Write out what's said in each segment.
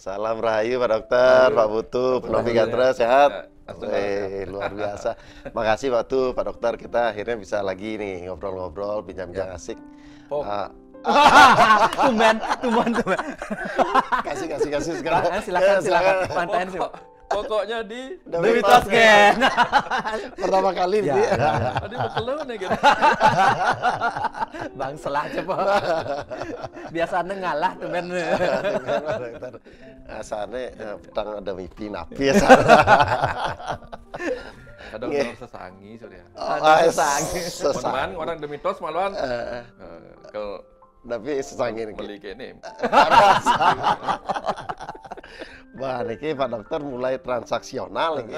Salam rahayu Pak Dokter, Pak Putu, Novi Gatra sehat. Luar biasa. Makasih waktu Pak Dokter, kita akhirnya bisa lagi nih ngobrol-ngobrol, bincang-bincang asik. Oh. Tumben. Kasih sekarang. Silakan. Pantain sih. Pokoknya di Mitos Gen. Pertama kali Ya, nih. tadi bekelun nih gitu. Bang selah coba. Biasanya ngalah tumben. Asane petang ada mimpi napi ya. Kadang orang sesangi surya. Sesang. Orang demi tos maluan. Kalau Tapi sesang ini. beli ini. Wah, ini Pak Dokter mulai transaksional ini.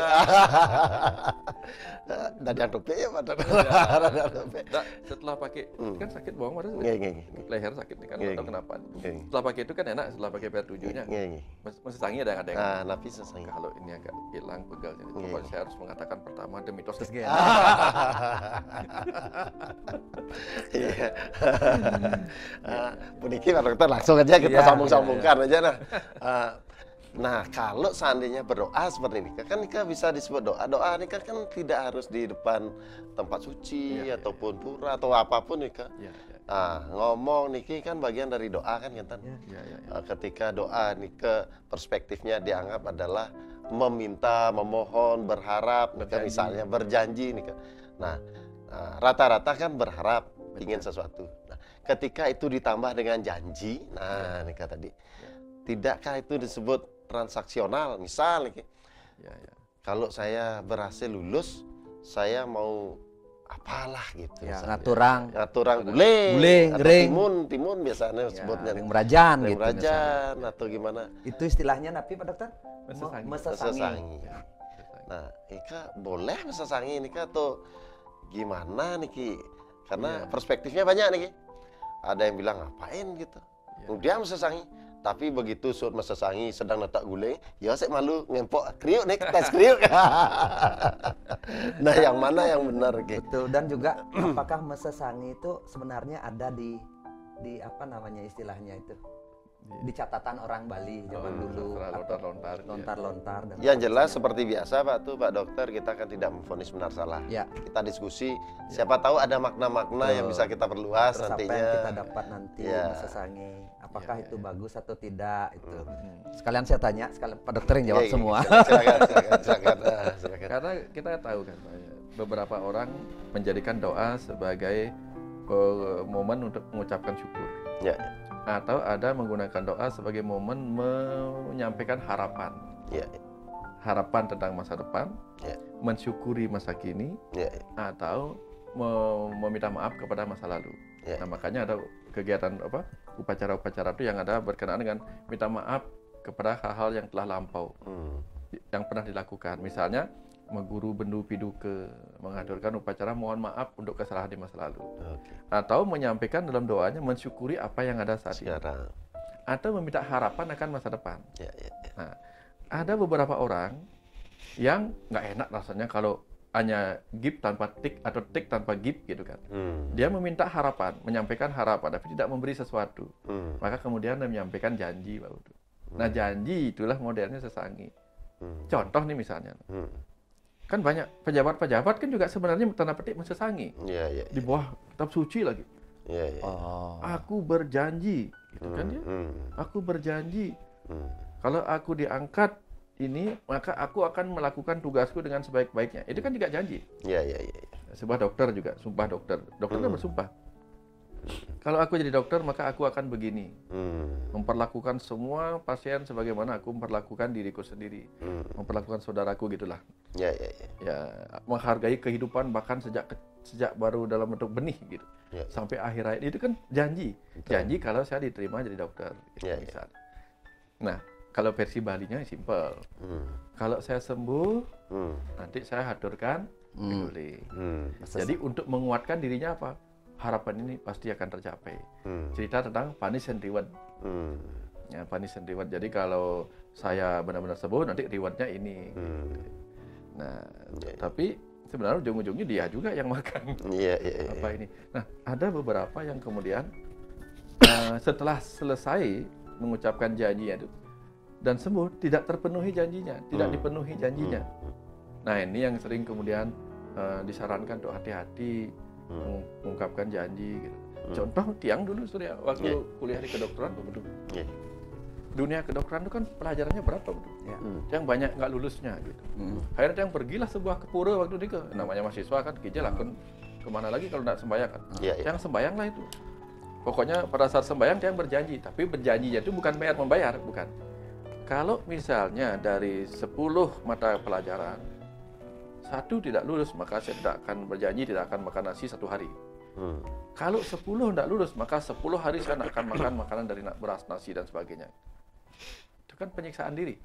Dadang dope ya Pak Dokter. Setelah pakai kan sakit bohong pada Nggih. leher sakit nih kan Nggih. atau kenapa? Nggih. Setelah pakai itu kan enak, setelah pakai PR7-nya. Nggih. Masih sangi ada yang Nah, napi sesang. kalau ini agak hilang pegalnya. Nggih. Pokoknya saya harus mengatakan pertama demi tos Gen. Iya. Puniki Pak Dokter langsung aja kita Iya, sambung-sambungkan aja nah. Nah, kalau seandainya berdoa seperti ini, kan Nika bisa disebut doa. Doa Nika kan tidak harus di depan tempat suci ataupun pura atau apapun Nika. Iya. Ngomong Niki kan bagian dari doa kan kan. Iya. Ketika doa Nika perspektifnya dianggap adalah meminta, memohon, berharap, Nika misalnya berjanji Nika. Nah, rata-rata kan berharap ingin sesuatu. Nah, ketika itu ditambah dengan janji, nah Nika tadi, tidakkah itu disebut transaksional? Misal nih, kalau saya berhasil lulus, saya mau apalah gitu. Ya, misalnya. ngaturang Guling, atau gering. timun biasanya sebutnya. Yang merajan gitu. Merajan atau gimana? Itu istilahnya napi Pak Dokter? Mesesangi. Mesesangi. Nah, Ika boleh mesesangi Nika atau gimana Niki? Karena perspektifnya banyak nih. Ada yang bilang ngapain gitu. Dia mesesangi. Tapi begitu suut mesesangi sedang letak guling, ya saya malu ngempok kriuk nih, tes kriuk. Nah, yang mana yang benar gitu? Betul, dan juga apakah mesesangi itu sebenarnya ada di apa namanya istilahnya itu? Di catatan orang Bali zaman dulu. Lontar-lontar. dan Yang jelas seperti biasa Pak Pak Dokter, kita kan tidak memvonis benar salah. Ya. Kita diskusi, siapa tahu ada makna-makna yang bisa kita perluas Terus nantinya. apa yang kita dapat nanti mesesangi, apakah itu bagus atau tidak itu. Sekalian saya tanya, sekalian Pak Dokter yang jawab semua. Silakan. Karena kita tahu kan beberapa orang menjadikan doa sebagai momen untuk mengucapkan syukur. Ya. Atau ada menggunakan doa sebagai momen menyampaikan harapan. Ya. Harapan tentang masa depan, mensyukuri masa kini, atau meminta maaf kepada masa lalu. Nah, makanya ada kegiatan upacara-upacara itu yang ada berkenaan dengan minta maaf kepada hal-hal yang telah lampau, yang pernah dilakukan. Misalnya mengguru bendu piduke, mengaturkan upacara mohon maaf untuk kesalahan di masa lalu, atau menyampaikan dalam doanya mensyukuri apa yang ada saat ini, atau meminta harapan akan masa depan. Nah, ada beberapa orang yang nggak enak rasanya kalau hanya gip tanpa tik atau tik tanpa gip gitu kan. Dia meminta harapan, menyampaikan harapan, tapi tidak memberi sesuatu. Maka kemudian dia menyampaikan janji, Pak Udu. Nah, janji itulah modelnya sesangi. Contoh nih misalnya. Kan banyak pejabat-pejabat kan juga sebenarnya tanda petik mesesangi. Di bawah kitab suci lagi. Aku berjanji, gitu kan dia. Aku berjanji. Kalau aku diangkat ini, maka aku akan melakukan tugasku dengan sebaik-baiknya. Itu kan juga janji. Sebuah dokter juga, sumpah dokter. Dokter kan bersumpah. Kalau aku jadi dokter, maka aku akan begini. Memperlakukan semua pasien sebagaimana aku memperlakukan diriku sendiri. Memperlakukan saudaraku gitulah. Ya, menghargai kehidupan bahkan sejak baru dalam bentuk benih gitu. Sampai akhir hayat itu kan janji. Janji kalau saya diterima jadi dokter. Gitu, nah, kalau versi Balinya simple. Kalau saya sembuh, nanti saya haturkan guling. Jadi untuk menguatkan dirinya apa? Harapan ini pasti akan tercapai. Cerita tentang punish and reward. Ya, punish and reward. Jadi kalau saya benar-benar sembuh, nanti rewardnya ini. Nah, tapi sebenarnya ujung-ujungnya dia juga yang makan. Apa ini? Nah, ada beberapa yang kemudian setelah selesai mengucapkan janji itu, dan sembuh, tidak terpenuhi janjinya, tidak dipenuhi janjinya. Nah ini yang sering kemudian disarankan untuk hati-hati mengungkapkan janji gitu. Contoh Tiang dulu Surya waktu kuliah di kedokteran betul. Dunia kedokteran itu kan pelajarannya berapa betul? Yang banyak nggak lulusnya gitu. Akhirnya yang pergilah sebuah ke pura waktu itu, namanya mahasiswa kan, kijel akun kemana lagi kalau nggak sembahyang kan? Yang sembahyang lah itu. Pokoknya pada saat sembahyang dia berjanji, tapi berjanjinya itu bukan membayar, bukan. Kalau misalnya dari 10 mata pelajaran, 1 tidak lulus, maka saya tidak akan berjanji tidak akan makan nasi 1 hari. Kalau 10 tidak lulus, maka 10 hari saya akan makan makanan dari beras, nasi, dan sebagainya. Itu kan penyiksaan diri.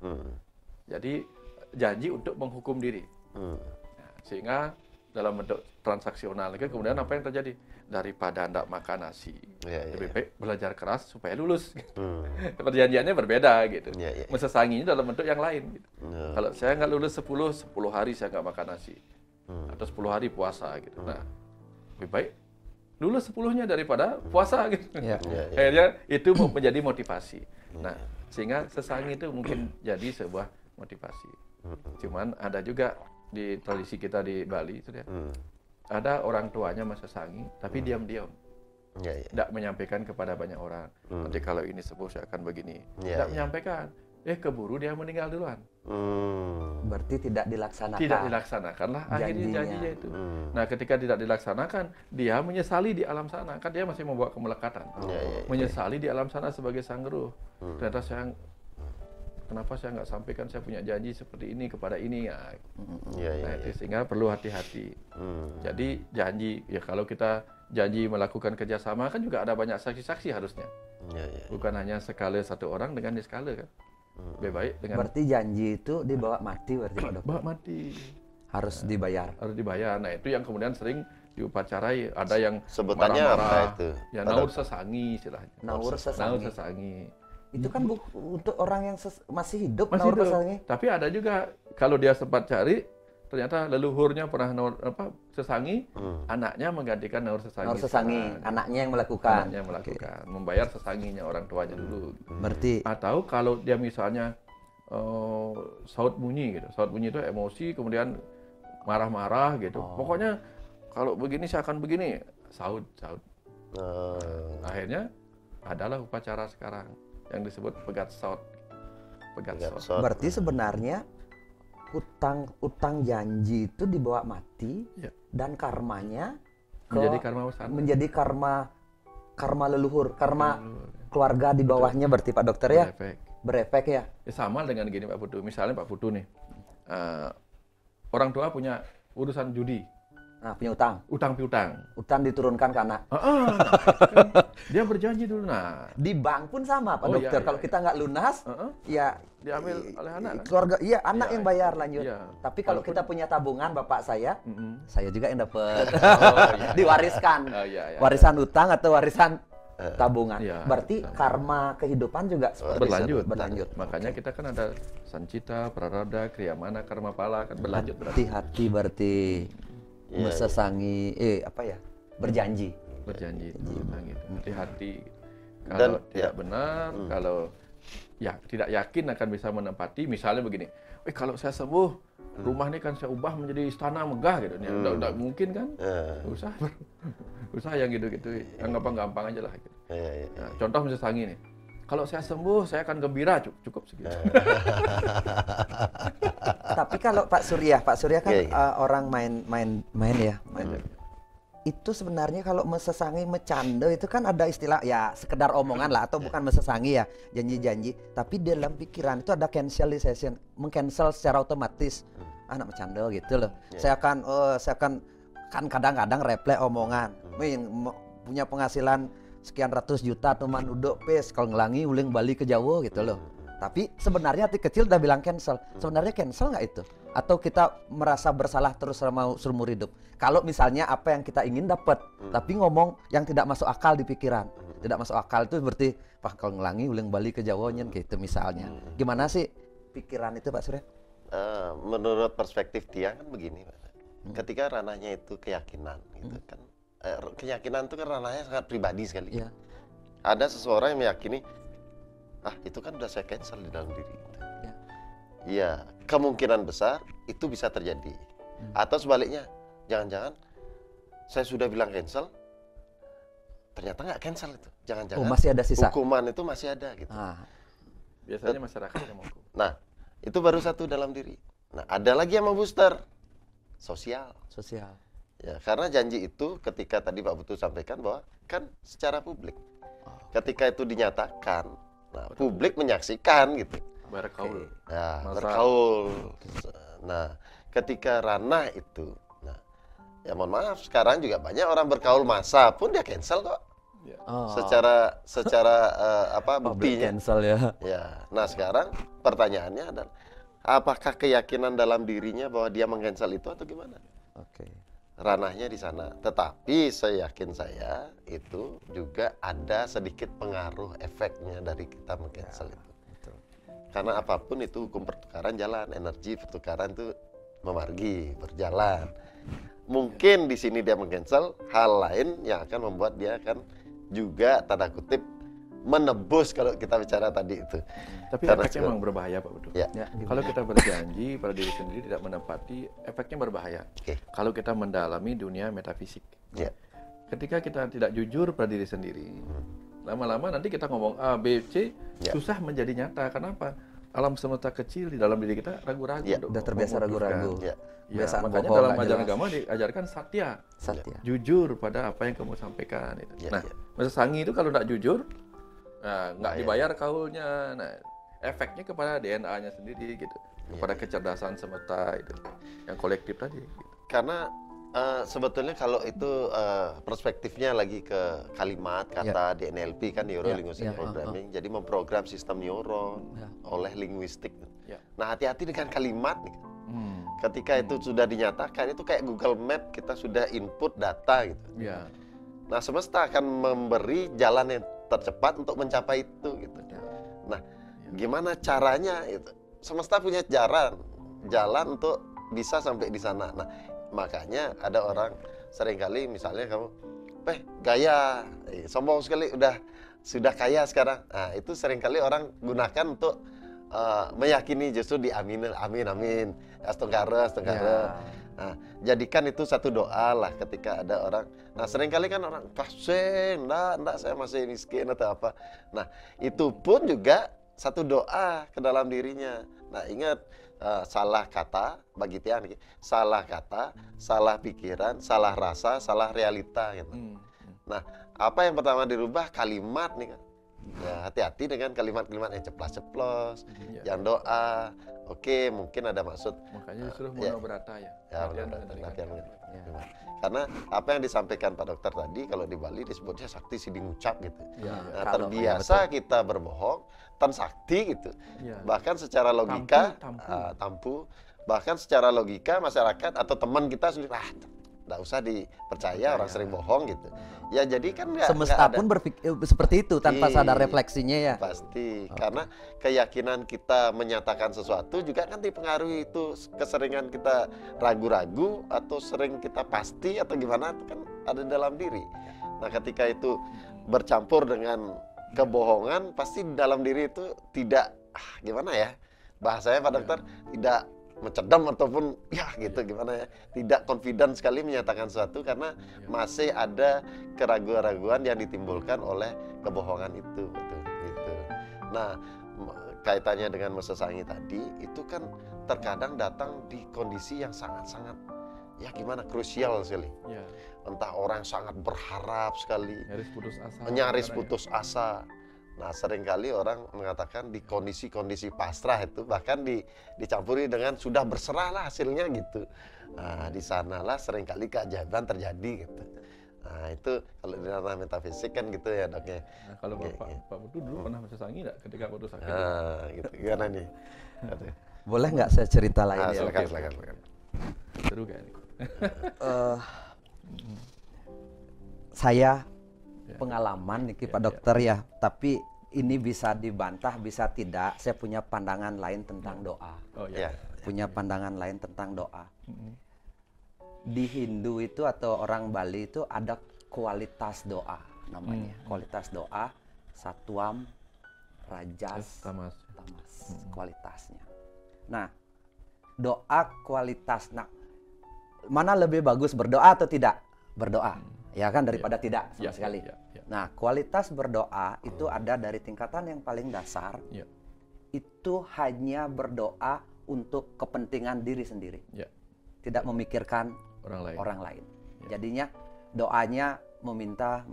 Jadi janji untuk menghukum diri. Nah, sehingga dalam bentuk transaksional, kemudian apa yang terjadi? Daripada tidak makan nasi, lebih baik belajar keras supaya lulus. Perjanjiannya berbeda gitu. Mesesanginya dalam bentuk yang lain. Gitu. Kalau saya nggak lulus 10 hari saya nggak makan nasi, atau 10 hari puasa gitu. Nah, lebih baik lulus 10-nya daripada puasa gitu. Akhirnya itu menjadi motivasi. Nah, sehingga sesangi itu mungkin jadi sebuah motivasi. Cuman ada juga di tradisi kita di Bali itu ya. Ada orang tuanya mesesangi, tapi diam-diam. Tidak menyampaikan kepada banyak orang. Nanti kalau ini sembuh saya akan begini. Tidak menyampaikan. Keburu dia meninggal duluan. Berarti tidak dilaksanakan. Tidak dilaksanakanlah akhirnya janjinya itu. Nah, ketika tidak dilaksanakan, dia menyesali di alam sana. Kan dia masih membawa kemelekatan. Menyesali di alam sana sebagai sang guru. Ternyata kenapa saya nggak sampaikan saya punya janji seperti ini kepada ini ya. Itu sehingga perlu hati-hati. Jadi janji ya kalau kita janji melakukan kerjasama kan juga ada banyak saksi-saksi harusnya. Bukan hanya sekali satu orang dengan diskala kan. Lebih baik dengan. Berarti janji itu dibawa mati berarti Pak Dokter. Bawa mati. Harus dibayar. Harus dibayar. Nah itu yang kemudian sering diupacarai. Ada yang sebutannya marah-marah. Apa itu? Ya naur sesangi istilahnya. Naur sesangi. Itu kan untuk orang yang masih hidup naur sesangi. Tapi ada juga kalau dia sempat cari ternyata leluhurnya pernah naur sesangi, anaknya menggantikan naur sesangi. Naur sesangi, anaknya yang melakukan. Membayar sesanginya orang tuanya dulu. Berarti atau kalau dia misalnya saut bunyi gitu. Saut bunyi itu emosi kemudian marah-marah gitu. Pokoknya kalau begini saya akan begini, saut. Akhirnya adalah upacara sekarang yang disebut pegat saut. Berarti sebenarnya utang janji itu dibawa mati dan karmanya menjadi karma leluhur, karma keluarga di bawahnya berarti Pak Dokter ya. Berefek ya. Sama dengan gini Pak Putu. Misalnya Pak Putu nih, orang tua punya urusan judi. Nah, punya utang piutang. Utang diturunkan ke anak. Dia berjanji dulu. Nah, di bank pun sama Pak Dokter. Kalau kita nggak lunas, ya diambil oleh anak. Keluarga, anak yang bayar lanjut. Tapi kalau kita punya tabungan, bapak saya juga yang dapat. Diwariskan. Warisan utang atau warisan tabungan. Berarti karma kehidupan juga berlanjut. Makanya kita kan ada sancita, prarabdha, kriyamana, karma pala kan berlanjut. Hati-hati berarti. Mesesangi berjanji gitu. Hati-hati kalau tidak benar, kalau tidak yakin akan bisa menempati. Misalnya begini, kalau saya sembuh rumah ini kan saya ubah menjadi istana megah gitu. Udah mungkin kan? Usaha yang gitu-gitu, yang gampang-gampang aja lah gitu. Nah, contoh mesesangi nih, kalau saya sembuh saya akan gembira, cukup segitu. Tapi kalau Pak Surya kan orang main ya. Itu sebenarnya kalau mesesangi mecanda itu kan ada istilah ya sekedar omongan lah atau bukan mesesangi ya, janji-janji. Tapi dalam pikiran itu ada cancellation, mengcancel secara otomatis. Anak mecanda gitu loh. Saya akan kadang-kadang reply omongan. Punya penghasilan sekian ratus juta teman uduk pes kalau ngelangi uling balik ke Jawa gitu loh. Tapi sebenarnya hati kecil udah bilang cancel. Sebenarnya cancel nggak itu? Atau kita merasa bersalah terus selama seumur hidup? Kalau misalnya apa yang kita ingin dapat, tapi ngomong yang tidak masuk akal di pikiran. Tidak masuk akal itu berarti kalau ngelangi uling balik ke Jawa nyen gitu misalnya. Gimana sih pikiran itu Pak Surya? Menurut perspektif Tiang kan begini Pak. Ketika ranahnya itu keyakinan gitu kan. Keyakinan itu kan ranahnya sangat pribadi sekali. Ada seseorang yang meyakini itu kan udah saya cancel di dalam diri. Ya. Iya, kemungkinan besar itu bisa terjadi. Atau sebaliknya, jangan-jangan saya sudah bilang cancel, ternyata nggak cancel itu. Jangan-jangan masih ada sisa. Hukuman itu masih ada gitu. Biasanya masyarakat yang mau. Nah, itu baru satu dalam diri. Nah, ada lagi yang mau booster. Sosial. Ya, karena janji itu ketika tadi Pak Putu sampaikan bahwa kan secara publik. Ketika itu dinyatakan, nah publik menyaksikan gitu. Berkaul. Ya, berkaul. Nah, ketika ranah itu, nah, ya mohon maaf, sekarang juga banyak orang berkaul massa pun dia cancel kok. Secara buktinya. Cancel ya. Ya, nah sekarang pertanyaannya adalah apakah keyakinan dalam dirinya bahwa dia meng-cancel itu atau gimana? Ranahnya di sana. Tetapi saya yakin itu juga ada sedikit pengaruh efeknya dari kita meng-cancel itu. Karena apapun itu hukum pertukaran jalan, energi pertukaran itu memargi, berjalan. Mungkin di sini dia meng-cancel, hal lain yang akan membuat dia akan juga tanda kutip menebus kalau kita bicara tadi itu. Tapi efeknya memang berbahaya Pak Putu. Kalau kita berjanji pada diri sendiri tidak menepati, efeknya berbahaya. Kalau kita mendalami dunia metafisik. Ketika kita tidak jujur pada diri sendiri, lama-lama nanti kita ngomong A, B, C, susah menjadi nyata. Kenapa? Alam semesta kecil di dalam diri kita ragu-ragu. Udah terbiasa ragu-ragu. Makanya dalam ajaran agama diajarkan satya. Jujur pada apa yang kamu sampaikan. Nah, masa sangi itu kalau tidak jujur, nggak dibayar kaulnya. Nah, efeknya kepada DNA-nya sendiri gitu, kepada kecerdasan semesta itu, yang kolektif tadi. Gitu. Karena sebetulnya kalau itu perspektifnya lagi ke kalimat kata di NLP kan Neuro Linguistic Programming, jadi memprogram sistem neuron oleh linguistik. Nah hati-hati dengan kalimat nih. Ketika itu sudah dinyatakan itu kayak Google Map, kita sudah input data gitu. Nah semesta akan memberi jalan yang tercepat untuk mencapai itu gitu. Nah gimana caranya itu? Semesta punya jalan untuk bisa sampai di sana. Nah makanya ada orang seringkali misalnya kamu gaya sombong sekali sudah kaya sekarang. Nah itu seringkali orang gunakan untuk meyakini justru amin astungkara. Nah, jadikan itu satu doa lah ketika ada orang. Nah seringkali kan orang pasien, enggak saya masih miskin atau apa. Nah itu pun juga satu doa ke dalam dirinya. Nah ingat, salah kata bagi Tian, salah kata, salah pikiran, salah rasa, salah realita gitu. Nah apa yang pertama dirubah? Kalimat nih kan. Ya hati-hati dengan kalimat-kalimat yang ceplas-ceplos, yang doa. Oke, mungkin ada maksud. Makanya disuruh monobrata latihan. Karena apa yang disampaikan Pak Dokter tadi, kalau di Bali disebutnya sakti sidin ucap gitu. Nah, terbiasa kita berbohong, tan sakti gitu. Bahkan secara logika, tampu. Bahkan secara logika masyarakat atau teman kita sudah nggak usah dipercaya orang sering bohong gitu. Ya jadi kan semesta pun berpikir seperti itu tanpa sadar refleksinya ya. Pasti, karena keyakinan kita menyatakan sesuatu juga kan dipengaruhi itu keseringan kita ragu-ragu atau sering kita pasti atau gimana itu kan ada dalam diri. Nah ketika itu bercampur dengan kebohongan pasti dalam diri itu tidak gimana ya bahasanya Pak Dokter, tidak mencedam ataupun gimana ya, tidak confident sekali menyatakan sesuatu karena masih ada keraguan-raguan yang ditimbulkan oleh kebohongan itu gitu. Nah kaitannya dengan mesesangi tadi itu kan terkadang datang di kondisi yang sangat-sangat krusial sekali. Entah orang sangat berharap sekali, nyaris putus asa. Nah seringkali orang mengatakan di kondisi-kondisi pasrah itu bahkan dicampuri dengan sudah berserah lah hasilnya gitu. Nah di sanalah seringkali keajaiban terjadi gitu. Nah itu kalau di ranah metafisik kan gitu ya Dok ya. Nah, kalau Pak Putu dulu pernah mesesangi nggak ketika putus sakit? Nah gitu, gimana nih? Boleh nggak saya cerita lain ya? Silakan. Seru kan? Saya pengalaman nih Pak Dokter ya, tapi ini bisa dibantah, bisa tidak. Saya punya pandangan lain tentang doa. Punya pandangan lain tentang doa. Di Hindu itu atau orang Bali itu ada kualitas doa namanya. Kualitas doa, satwam, rajas, tamas, kualitasnya. Nah, doa kualitas. Nah, mana lebih bagus, berdoa atau tidak berdoa? Ya kan, daripada tidak sama sekali. Nah, kualitas berdoa itu ada dari tingkatan yang paling dasar. Itu hanya berdoa untuk kepentingan diri sendiri. Tidak memikirkan orang lain. Jadinya doanya meminta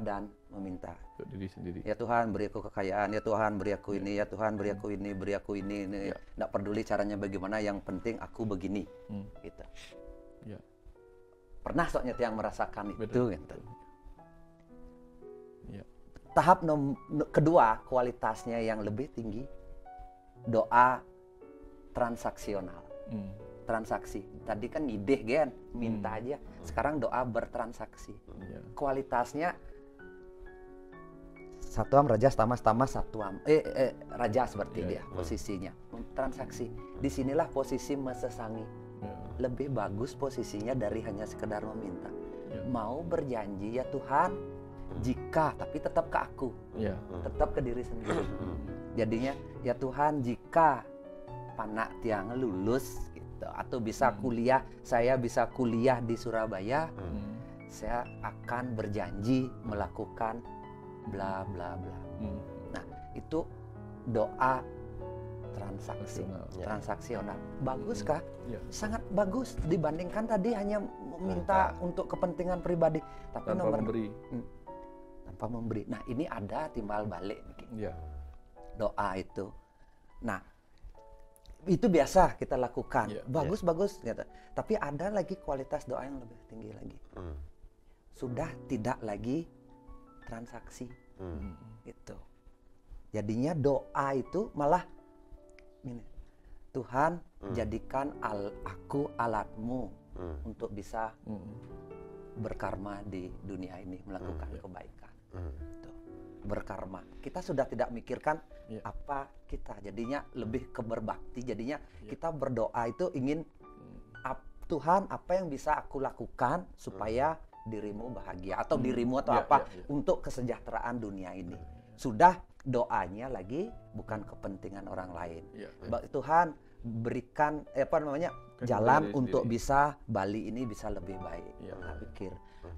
dan meminta. Untuk diri sendiri. Ya Tuhan, beri aku kekayaan, ya Tuhan, beri aku ini, ya Tuhan, beri aku ini, beri aku ini. Nggak peduli caranya bagaimana, yang penting aku begini. Gitu. Pernah soalnya yang merasakan itu. Gitu. Tahap kedua, kualitasnya yang lebih tinggi, doa transaksional. Transaksi. Tadi kan ngideh kan, minta aja. Sekarang doa bertransaksi. Kualitasnya satuam, rajas, tamas, satuam. Rajas berarti dia posisinya. Transaksi. Disinilah posisi mesesangi. Lebih bagus posisinya dari hanya sekedar meminta. Mau berjanji, ya Tuhan, jika, tapi tetap ke aku. Tetap ke diri sendiri. Jadinya, ya Tuhan, jika panak tiang lulus gitu, atau bisa kuliah, saya bisa kuliah di Surabaya, saya akan berjanji melakukan bla bla bla. Nah, itu doa transaksional. Bagus kah? Sangat bagus dibandingkan tadi hanya meminta untuk kepentingan pribadi, tapi tanpa memberi. Nah, ini ada timbal balik nih. Doa itu. Nah, itu biasa kita lakukan. Bagus gitu. Tapi ada lagi kualitas doa yang lebih tinggi lagi. Sudah tidak lagi transaksi. Gitu. Jadinya doa itu malah gini. Tuhan, jadikan aku alatmu untuk bisa berkarma di dunia ini, melakukan kebaikan. Berkarma. Kita sudah tidak mikirkan apa kita, jadinya lebih ke berbakti. Jadinya kita berdoa itu ingin Tuhan, apa yang bisa aku lakukan supaya dirimu bahagia, atau dirimu atau untuk kesejahteraan dunia ini. Sudah doanya lagi bukan kepentingan orang lain. Tuhan, berikan jalan untuk bisa Bali ini bisa lebih baik. Pikir,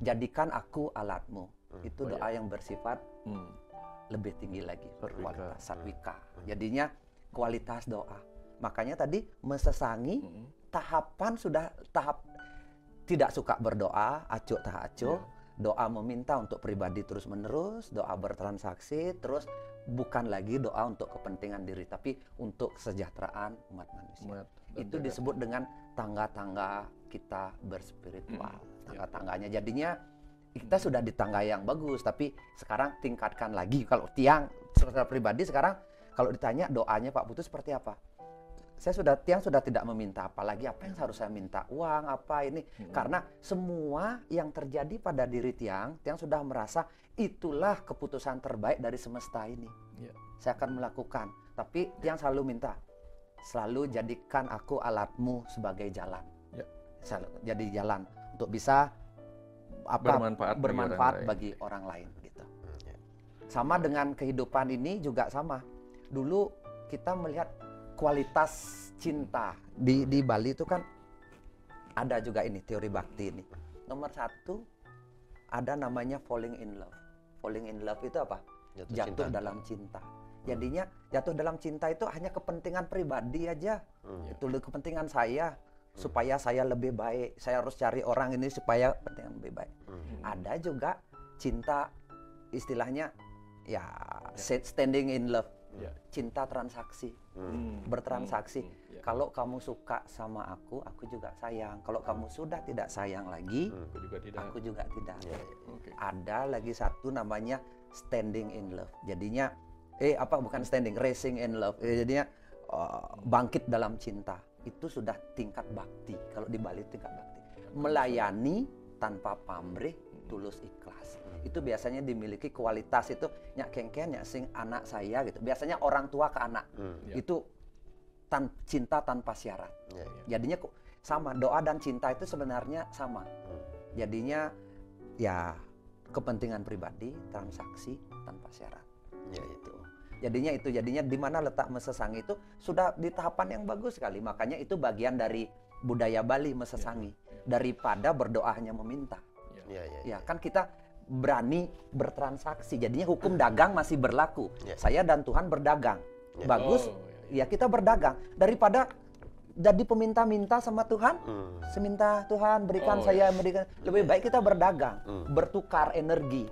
jadikan aku alatmu. Itu doa yang bersifat lebih tinggi lagi, berkualitas satwika. Jadinya kualitas doa. Makanya tadi mesesangi tahapan sudah tahap tidak suka berdoa, acuh tak acuh, doa meminta untuk pribadi terus menerus, doa bertransaksi, terus bukan lagi doa untuk kepentingan diri, tapi untuk kesejahteraan umat manusia. Itu disebut dengan tangga-tangga kita berspiritual. Tangga-tangganya jadinya kita sudah di tangga yang bagus, tapi sekarang tingkatkan lagi. Kalau tiang secara pribadi sekarang kalau ditanya doanya Pak Putu seperti apa? Tiang sudah tidak meminta apalagi, apa yang harus saya minta? Uang apa ini? Karena semua yang terjadi pada diri Tiang sudah merasa itulah keputusan terbaik dari semesta ini. Saya akan melakukan. Tapi Tiang selalu minta, selalu jadikan aku alatmu sebagai jalan. Jadi jalan untuk bisa bermanfaat bagi orang lain gitu. Sama dengan kehidupan ini juga sama. Dulu kita melihat kualitas cinta di Bali itu kan ada juga ini teori bakti ini. Nomor 1 ada namanya falling in love. Falling in love itu apa? Jatuh dalam cinta. Jadinya jatuh dalam cinta itu hanya kepentingan pribadi aja. Itu kepentingan saya. Supaya saya lebih baik, saya harus cari orang ini supaya kepentingan lebih baik. Ada juga cinta istilahnya standing in love, cinta transaksi, bertransaksi. Kalau kamu suka sama aku juga sayang. Kalau kamu sudah tidak sayang lagi, aku juga tidak. Ada lagi satu namanya standing in love. Jadinya bukan standing, racing in love. Jadinya bangkit dalam cinta. Itu sudah tingkat bakti. Kalau di Bali tingkat bakti. Melayani tanpa pamrih, tulus ikhlas. Itu biasanya dimiliki kualitas itu nyak kengken nyak sing anak saya gitu. Biasanya orang tua ke anak. Itu cinta tanpa syarat. Jadinya sama, doa dan cinta itu sebenarnya sama. Jadinya kepentingan pribadi, transaksi tanpa syarat. Itu. Jadinya di mana letak mesesangi itu sudah di tahapan yang bagus sekali. Makanya itu bagian dari budaya Bali mesesangi. Daripada berdoa hanya meminta. Ya, kan kita berani bertransaksi. Jadinya hukum dagang masih berlaku. Saya dan Tuhan berdagang. Bagus. Ya, kita berdagang daripada jadi peminta-minta sama Tuhan. Seminta Tuhan berikan saya berikan. Lebih baik kita berdagang, bertukar energi.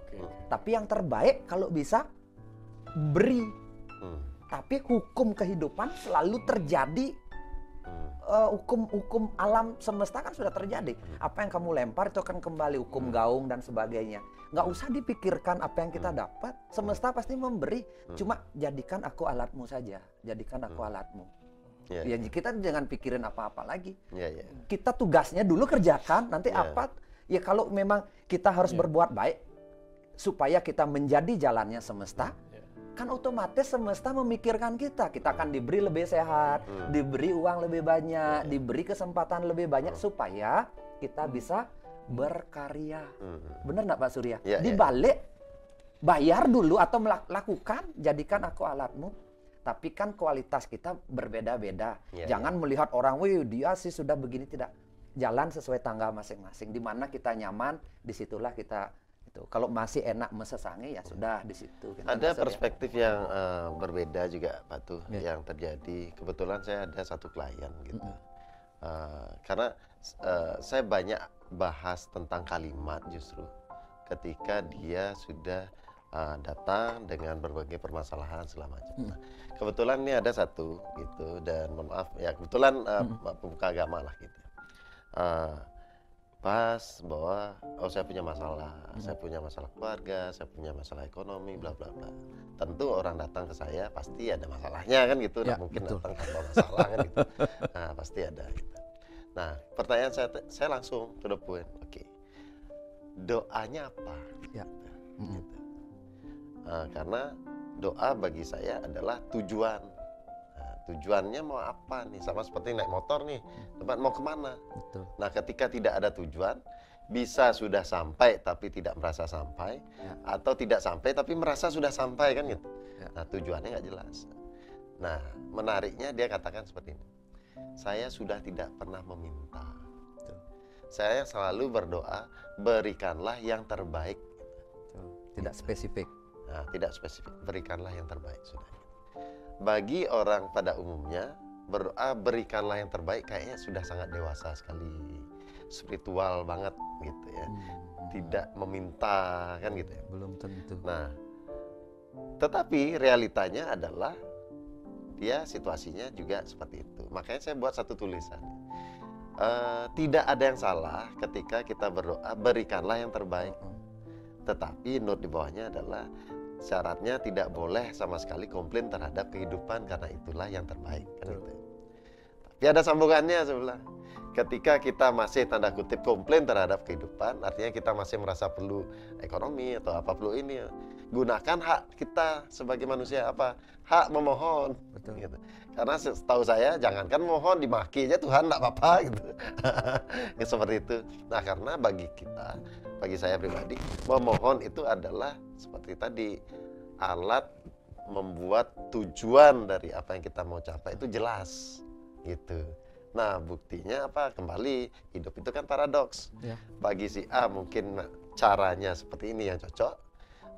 Tapi yang terbaik kalau bisa beri. Tapi hukum kehidupan selalu terjadi. Hukum alam semesta kan sudah terjadi. Apa yang kamu lempar itu akan kembali, hukum gaung dan sebagainya. Nggak usah dipikirkan apa yang kita dapat. Semesta pasti memberi. Cuma jadikan aku alatmu saja. Jadikan aku alatmu. Ya, kita jangan pikirin apa-apa lagi. Kita tugasnya dulu kerjakan. Nanti apa? Ya kalau memang kita harus berbuat baik supaya kita menjadi jalannya semesta. Kan otomatis semesta memikirkan kita akan diberi lebih sehat, diberi uang lebih banyak, diberi kesempatan lebih banyak supaya kita bisa berkarya. Benar nggak Pak Surya? Dibalik, bayar dulu atau lakukan, jadikan aku alatmu. Tapi kan kualitas kita berbeda-beda. Jangan melihat orang, wih dia sih sudah begini, tidak. Jalan sesuai tangga masing-masing. Di mana kita nyaman, disitulah kita. Kalau masih enak mesesangi ya sudah di situ. Ada perspektif yang berbeda juga Pak Tuh yang terjadi. Kebetulan saya ada satu klien gitu. Karena saya banyak bahas tentang kalimat justru ketika dia sudah datang dengan berbagai permasalahan segala macam. Nah, kebetulan ini ada satu gitu, dan mohon maaf ya kebetulan pemuka agama lah gitu. Pas bahwa saya punya masalah keluarga, saya punya masalah ekonomi, bla bla bla. Tentu orang datang ke saya pasti ada masalahnya kan gitu, nggak mungkin datang tanpa masalah kan gitu. Nah pasti ada gitu. Nah pertanyaan saya langsung to the point. Oke, doanya apa? Gitu. Karena doa bagi saya adalah tujuan. Tujuannya mau apa nih, sama seperti naik motor nih, tempat mau kemana. Nah ketika tidak ada tujuan, bisa sudah sampai tapi tidak merasa sampai, atau tidak sampai tapi merasa sudah sampai kan gitu. Nah tujuannya nggak jelas. Nah menariknya dia katakan seperti ini, saya sudah tidak pernah meminta, saya selalu berdoa berikanlah yang terbaik. Tidak spesifik. Nah, tidak spesifik, berikanlah yang terbaik sudah. Bagi orang pada umumnya berdoa berikanlah yang terbaik kayaknya sudah sangat dewasa sekali, spiritual banget gitu ya. Tidak meminta kan gitu ya. Belum tentu. Nah, tetapi realitanya adalah dia situasinya juga seperti itu. Makanya saya buat satu tulisan. Tidak ada yang salah ketika kita berdoa berikanlah yang terbaik. Tetapi note di bawahnya adalah syaratnya tidak boleh sama sekali komplain terhadap kehidupan karena itulah yang terbaik kan gitu. Tapi ada sambungannya sebelah. Ketika kita masih tanda kutip komplain terhadap kehidupan, artinya kita masih merasa perlu ekonomi atau apa perlu ini, gunakan hak kita sebagai manusia apa? Hak memohon. Betul. Gitu. Karena setahu saya jangankan mohon dimaki aja Tuhan enggak apa-apa gitu. Ya, seperti itu. Nah, karena bagi saya pribadi, memohon itu adalah seperti tadi alat membuat tujuan dari apa yang kita mau capai itu jelas gitu. Nah buktinya apa? Kembali hidup itu kan paradoks. Bagi si A mungkin caranya seperti ini yang cocok,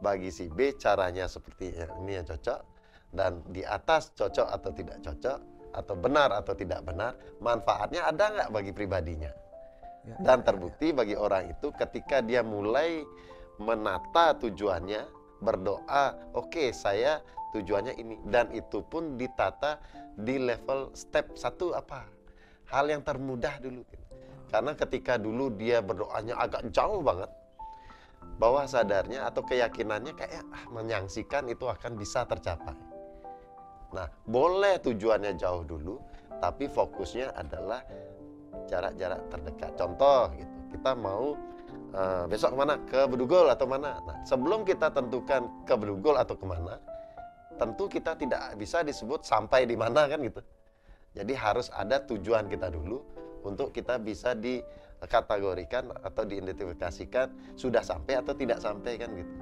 bagi si B caranya seperti ini yang cocok, dan di atas cocok atau tidak cocok, atau benar atau tidak benar, manfaatnya ada nggak bagi pribadinya. Dan terbukti bagi orang itu ketika dia mulai menata tujuannya, berdoa, oke, saya tujuannya ini, dan itu pun ditata di level step 1 apa? Hal yang termudah dulu. Karena ketika dulu dia berdoanya agak jauh banget, bawah sadarnya atau keyakinannya kayak menyaksikan itu akan bisa tercapai. Nah, boleh tujuannya jauh dulu, tapi fokusnya adalah jarak-jarak terdekat. Contoh gitu, kita mau besok kemana? Ke Bedugul atau mana? Nah, sebelum kita tentukan ke Bedugul atau kemana, tentu kita tidak bisa disebut sampai di mana kan gitu. Jadi harus ada tujuan kita dulu untuk kita bisa dikategorikan atau diidentifikasikan sudah sampai atau tidak sampai kan gitu.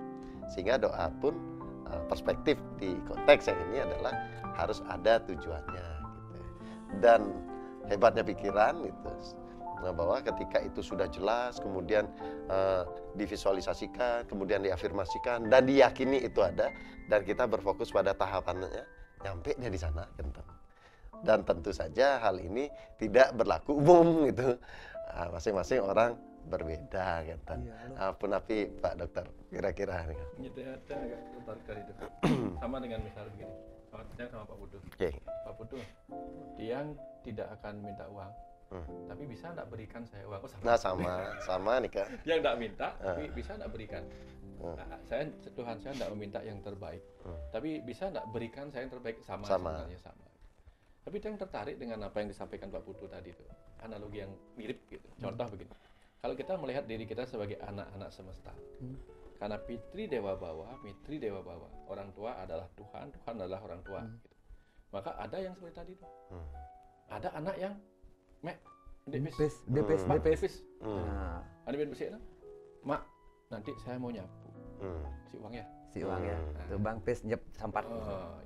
Sehingga doa pun perspektif di konteks yang ini adalah harus ada tujuannya gitu. Dan hebatnya pikiran itu bahwa ketika itu sudah jelas, kemudian divisualisasikan, kemudian diafirmasikan dan diyakini itu ada, dan kita berfokus pada tahapannya, nyampe dia di sana gitu. Dan tentu saja hal ini tidak berlaku umum gitu. Masing-masing orang berbeda gitu. Tapi Pak Dokter kira-kira nih. Gitu ya, saya agak tertarik dari itu. Sama dengan misal begini, saya sama Pak Putu. Pak Putu, dia tidak akan minta uang, tapi bisa enggak berikan saya uang? Nah sama nih Kak. Dia enggak minta, tapi bisa enggak berikan? Tuhan saya enggak meminta yang terbaik, tapi bisa enggak berikan saya yang terbaik? Sama. Sebenarnya sama. Tapi yang tertarik dengan apa yang disampaikan Pak Putu tadi itu, analogi yang mirip gitu. Contoh begini, kalau kita melihat diri kita sebagai anak-anak semesta, karena Pitri Dewa Bawa, Mitri Dewa Bawa, orang tua adalah Tuhan, Tuhan adalah orang tua. Gitu. Maka ada yang seperti tadi itu, ada anak yang DPS. Ada BPS, Mak, nanti saya mau nyapu, si uang ya. Tuh Bang Pes nyep sampah.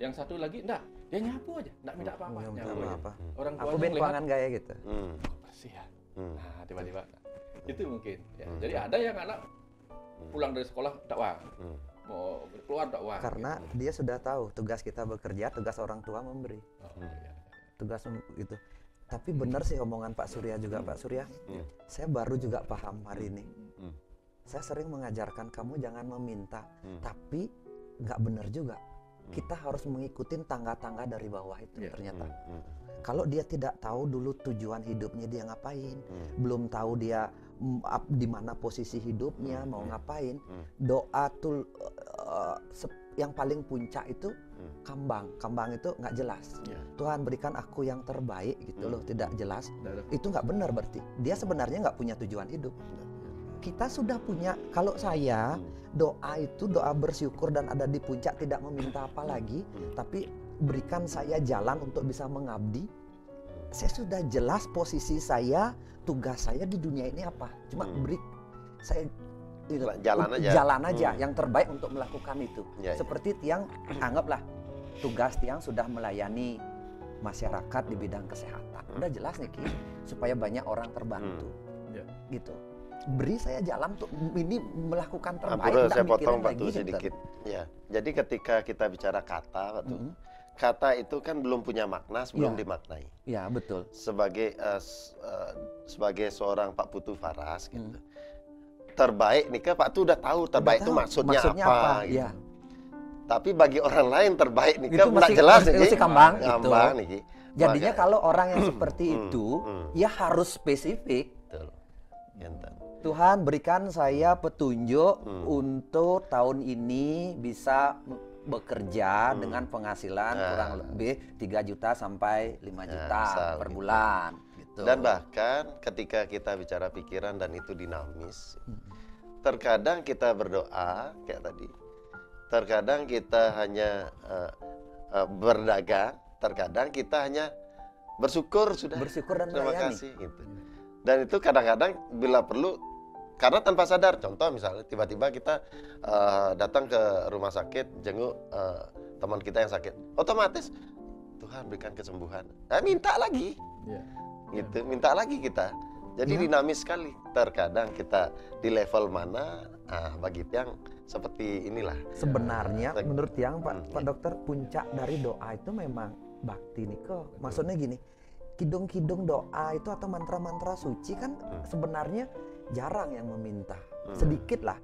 Yang satu lagi enggak, dia nyapu aja, enggak minta apa-apa. Nyapu aja. Orang tua aku keuangan gaya gitu. Bersih ya. Nah, tiba-tiba itu mungkin ya. Jadi ada yang anak pulang dari sekolah tak uang, mau keluar tak uang. Karena gitu. Dia sudah tahu tugas kita bekerja, tugas orang tua memberi. Tugas itu. Tapi benar sih omongan Pak Surya juga, Pak Surya. Saya baru juga paham hari ini. Saya sering mengajarkan kamu jangan meminta, tapi nggak benar juga. Kita harus mengikuti tangga-tangga dari bawah itu ternyata. Kalau dia tidak tahu dulu tujuan hidupnya dia ngapain, belum tahu dia di mana posisi hidupnya, mau ngapain, doa tuh yang paling puncak itu kambang itu nggak jelas. Tuhan berikan aku yang terbaik gitu loh, tidak jelas. Itu nggak benar berarti. Dia sebenarnya nggak punya tujuan hidup. Kita sudah punya, kalau saya doa itu doa bersyukur dan ada di puncak, tidak meminta apa lagi, tapi berikan saya jalan untuk bisa mengabdi. Saya sudah jelas posisi saya, tugas saya di dunia ini apa. Cuma beri saya jalan aja yang terbaik untuk melakukan itu. Seperti Tiang, anggaplah tugas Tiang sudah melayani masyarakat di bidang kesehatan. Udah jelas nih Ki, supaya banyak orang terbantu. Gitu. Beri saya jalan untuk ini melakukan terbaik. Saya potong Pak Tu sedikit. Ya, jadi ketika kita bicara kata, Pak Tu, kata itu kan belum punya makna sebelum dimaknai. Ya betul. Sebagai seorang Pak Putu Faras gitu. Terbaik nih kan Pak Tu udah tahu terbaik itu maksudnya apa gitu. Tapi bagi orang lain terbaik nih kan nggak jelas nih. Kambang nih. Jadinya kalau orang yang seperti itu ya harus spesifik. Betul. Tuhan berikan saya petunjuk untuk tahun ini bisa bekerja dengan penghasilan kurang lebih 3 juta sampai 5 juta per bulan. Gitu. Dan bahkan ketika kita bicara pikiran dan itu dinamis, terkadang kita berdoa kayak tadi, terkadang kita hanya berdagang, terkadang kita hanya bersyukur sudah. Bersyukur dan terima melayani. kasih gitu. Dan itu kadang-kadang bila perlu, karena tanpa sadar, contoh misalnya tiba-tiba kita datang ke rumah sakit, jenguk teman kita yang sakit, otomatis Tuhan berikan kesembuhan, minta lagi, gitu, minta lagi kita. Jadi dinamis sekali. Terkadang kita di level mana, bagi Tiang seperti inilah. Sebenarnya menurut Tiang Pak Dokter, puncak dari doa itu memang bakti nih kok. Maksudnya gini, kidung-kidung doa itu atau mantra-mantra suci kan sebenarnya jarang yang meminta, sedikit lah.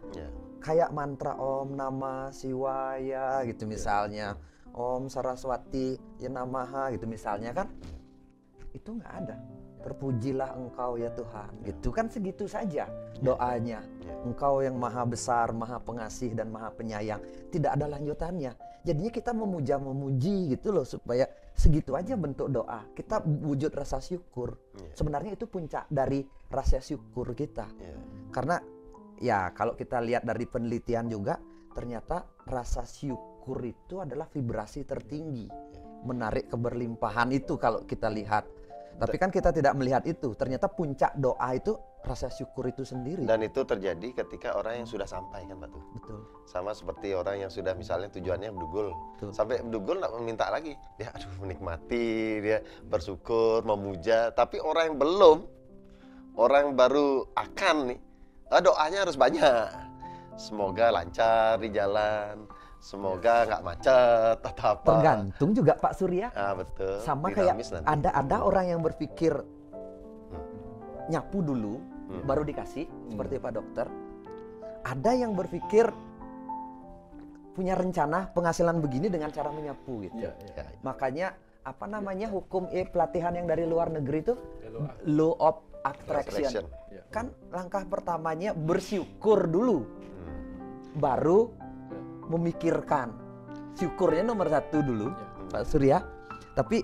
Kayak mantra Om Namah Shivaya gitu misalnya, Om Saraswati Ya Namaha gitu misalnya kan, itu nggak ada. Terpujilah Engkau ya Tuhan, gitu kan segitu saja doanya. Engkau yang maha besar, maha pengasih dan maha penyayang, tidak ada lanjutannya. Jadinya kita memuja-memuji gitu loh, supaya segitu aja bentuk doa. Kita wujud rasa syukur. Sebenarnya itu puncak dari rasa syukur kita. Karena ya kalau kita lihat dari penelitian juga, ternyata rasa syukur itu adalah vibrasi tertinggi. Menarik keberlimpahan itu kalau kita lihat. Tapi kan kita tidak melihat itu. Ternyata puncak doa itu rasa syukur itu sendiri. Dan itu terjadi ketika orang yang sudah sampai kan Pak Tuh. Betul. Sama seperti orang yang sudah misalnya tujuannya bedugul. Betul. Sampai bedugul nggak meminta lagi. Dia aduh menikmati, dia bersyukur, memuja. Tapi orang yang belum, orang yang baru akan nih, doanya harus banyak. Semoga lancar di jalan. Semoga nggak macet atau apa. Tergantung juga Pak Surya. Betul. Sama Dinamis kayak nanti. ada orang yang berpikir nyapu dulu baru dikasih seperti Pak Dokter. Ada yang berpikir punya rencana penghasilan begini dengan cara menyapu gitu. Ya. Makanya apa namanya hukum pelatihan yang dari luar negeri itu law of attraction. Kan langkah pertamanya bersyukur dulu. Baru memikirkan. Syukurnya nomor 1 dulu, Pak Surya. Tapi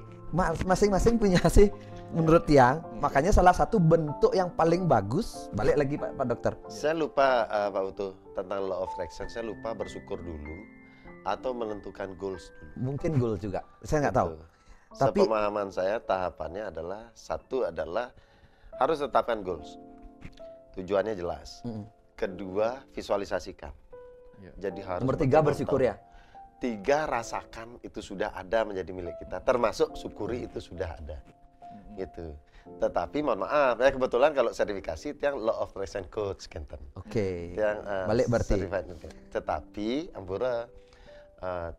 masing-masing punya sih menurut Tiang. Makanya salah satu bentuk yang paling bagus, balik lagi Pak Dokter. Saya lupa Pak Utuh tentang law of attraction. Saya lupa bersyukur dulu atau menentukan goals dulu. Mungkin goal juga. Saya nggak tahu. Tapi sepemahaman saya tahapannya adalah satu adalah harus tetapkan goals. Tujuannya jelas. Kedua, visualisasikan. Jadi harus nomor 3 bersyukur ya. 3 rasakan itu sudah ada menjadi milik kita. Termasuk syukuri itu sudah ada. Gitu. Tetapi mohon maaf ya kebetulan kalau sertifikasi itu yang law of attraction coach Kenten. Oke. Yang balik berarti. Tetapi Ampura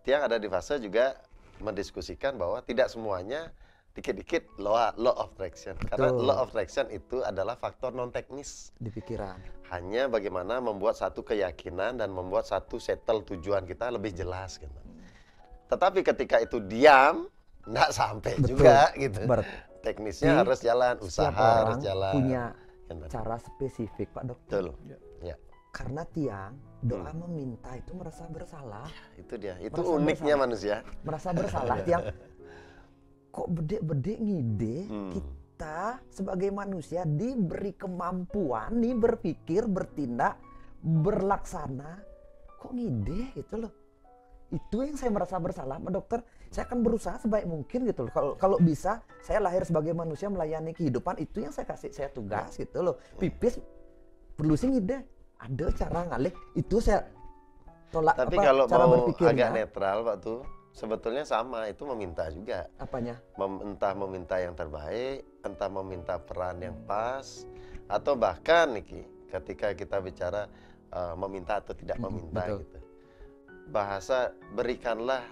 Tiang ada di fase juga mendiskusikan bahwa tidak semuanya dikit-dikit law of attraction. Karena law of attraction itu adalah faktor non teknis di pikiran. Hanya bagaimana membuat satu keyakinan dan membuat satu settle tujuan kita lebih jelas gitu. Tetapi ketika itu diam, nggak sampai juga gitu. Teknisnya harus jalan, usaha harus jalan. Punya cara spesifik Pak Dokter. Betul. Ya. Karena Tiang doa meminta itu merasa bersalah. Ya, itu dia. Itu merasa uniknya bersalah. Manusia. Merasa bersalah Tiang. Kok bedek-bedek ngide kita sebagai manusia diberi kemampuan nih berpikir, bertindak, berlaksana, kok ngide gitu loh. Itu yang saya merasa bersalah Pak Dokter. Saya akan berusaha sebaik mungkin gitu loh. Kalau bisa saya lahir sebagai manusia melayani kehidupan, itu yang saya kasih saya tugas gitu loh. Pipis perlu sih ngide. Ada cara ngalih, itu saya tolak. Tapi kalau cara mau agak netral Pak tuh, sebetulnya sama, itu meminta juga. Apanya? Entah meminta yang terbaik, entah meminta peran yang pas, atau bahkan Niki, ketika kita bicara meminta atau tidak meminta gitu. Bahasa berikanlah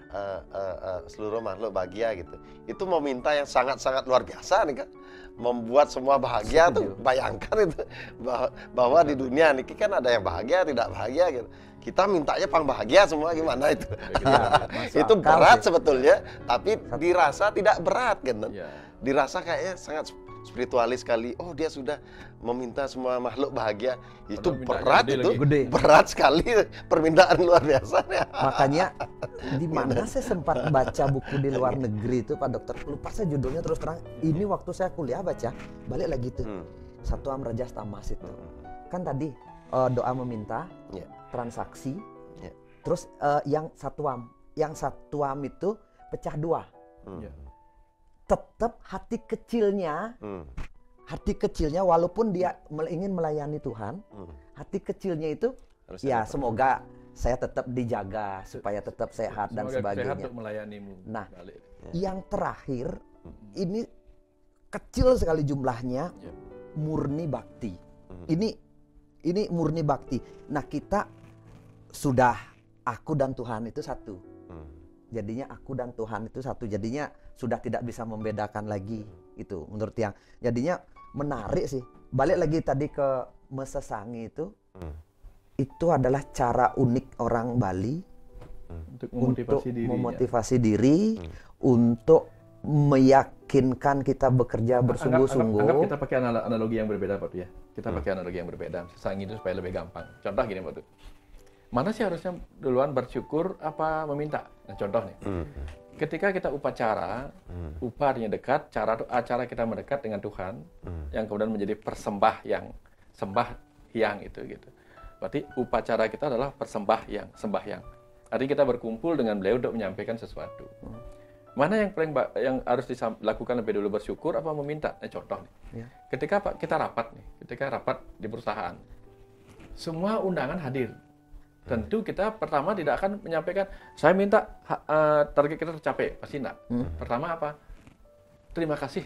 seluruh makhluk bahagia gitu. Itu meminta yang sangat-sangat luar biasa nih kan. Membuat semua bahagia tuh bayangkan itu bahwa di dunia nih kan ada yang bahagia tidak bahagia gitu. Kita mintanya pang bahagia semua gimana itu. Itu berat sebetulnya, tapi dirasa tidak berat gitu. Dirasa kayaknya sangat spiritualis sekali. Oh, dia sudah meminta semua makhluk bahagia. Itu berat itu. Berat sekali permintaan luar biasa. Makanya di mana saya sempat baca buku di luar negeri itu Pak Dokter. Lupa saya judulnya terus terang. Ini waktu saya kuliah baca, balik lagi tuh. Satuam Rajas Tamas itu. Kan tadi doa meminta, transaksi. Terus yang satuam itu pecah 2. Tetap hati kecilnya walaupun dia ingin melayani Tuhan, hati kecilnya itu harus ya semoga saya tetap dijaga supaya tetap sehat dan sebagainya. Sehat untuk melayanimu. Nah, yang terakhir ini kecil sekali jumlahnya, murni bakti. Ini murni bakti. Nah, kita sudah aku dan Tuhan itu satu. Jadinya aku dan Tuhan itu satu. Jadinya sudah tidak bisa membedakan lagi itu menurut Tiang. Jadinya menarik sih. Balik lagi tadi ke mesesangi itu. Itu adalah cara unik orang Bali untuk memotivasi diri, untuk meyakinkan kita bekerja bersungguh-sungguh. Anggap kita pakai analogi yang berbeda Pak ya. Kita pakai analogi yang berbeda. Sesangi itu supaya lebih gampang. Contoh gini Pak. Mana sih harusnya duluan bersyukur apa meminta? Nah, contoh nih. Ketika kita upacara, artinya dekat, cara kita mendekat dengan Tuhan, yang kemudian menjadi sembahyang itu gitu. Berarti upacara kita adalah sembahyang. Artinya kita berkumpul dengan beliau untuk menyampaikan sesuatu. Mana yang yang harus dilakukan lebih dulu, bersyukur apa meminta? Contoh nih. Ya. Ketika kita rapat di perusahaan, semua undangan hadir. Tentu kita pertama tidak akan menyampaikan, saya minta target kita tercapai, pasti enggak. Pertama apa? Terima kasih